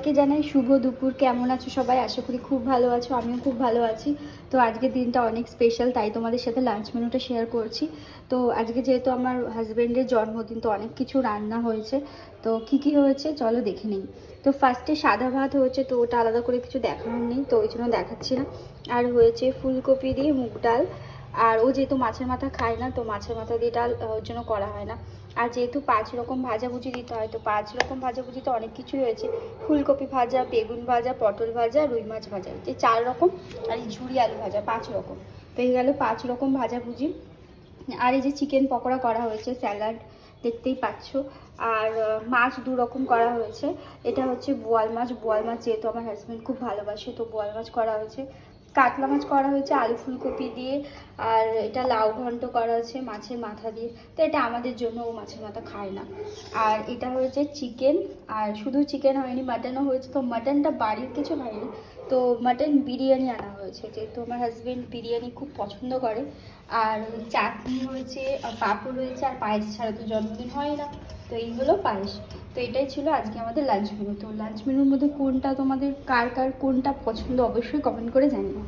কে জানাই শুভ দুপুর। কেমন আছো সবাই? আশা করি খুব ভালো আছো, আমিও খুব ভালো আছি। তো আজকের দিনটা অনেক স্পেশাল, তাই তোমাদের সাথে লাঞ্চ মেনুটা শেয়ার করছি। তো আজকে যেহেতু আমার হাজব্যান্ডের জন্মদিন, তো অনেক কিছু রান্না হয়েছে। তো কি কি হয়েছে চলো দেখে নিই। তো ফার্স্টে সাদা ভাত হয়েছে, তো ওটা আলাদা করে কিছু দেখানোর নেই, তো ওই জন্য দেখাচ্ছি না। আর হয়েছে ফুলকপি দিয়ে মুগ ডাল। আর ও যেহেতু মাছের মাথা খায় না, তো মাছের মাথা দিয়ে ডাল ওর জন্য করা হয় না। আর যেহেতু 5 রকম ভাজাভুজি দিতে হয়, তো 5 রকম ভাজাভুজি তো অনেক কিছুই হয়েছে। ফুলকপি ভাজা, বেগুন ভাজা, পটল ভাজা, রুই মাছ ভাজা, যে 4 রকম। আর এই ঝুরি আলু ভাজা 5 রকম। তো এই গেল 5 রকম ভাজাভুজি। আর এই যে চিকেন পকোড়া করা হয়েছে, স্যালাড দেখতেই পাচ্ছ। আর মাছ 2 রকম করা হয়েছে। এটা হচ্ছে বোয়াল মাছ। বোয়াল মাছ যেহেতু আমার হাজব্যান্ড খুব ভালোবাসে, তো বোয়াল মাছ করা হয়েছে। কাতলা মাছ করা হয়েছে আলু ফুলকপি দিয়ে। আর এটা লাউ ঘন্ট করা হয়েছে মাছের মাথা দিয়ে। তো এটা আমাদের জন্য, ও মাছের মাথা খায় না। আর এটা হয়েছে চিকেন। আর শুধু চিকেন হয়নি, মাটনও হয়েছে। তো মাটনটা বাড়ির কিছু হয়নি, তো মাটন বিরিয়ানি আনা হয়েছে, যেহেতু আমার হাজব্যান্ড বিরিয়ানি খুব পছন্দ করে। আর চাটনি হয়েছে, আর পাঁপড় রয়েছে, আর পায়েস ছাড়া তো জন্মদিন হয় না। তো এই হলো পায়েস। তো এটাই ছিল আজকে আমাদের লাঞ্চ মেনু। তো লাঞ্চ মেনুর মধ্যে কোনটা তোমাদের, কার কার কোনটা পছন্দ, অবশ্যই কমেন্ট করে জানিও।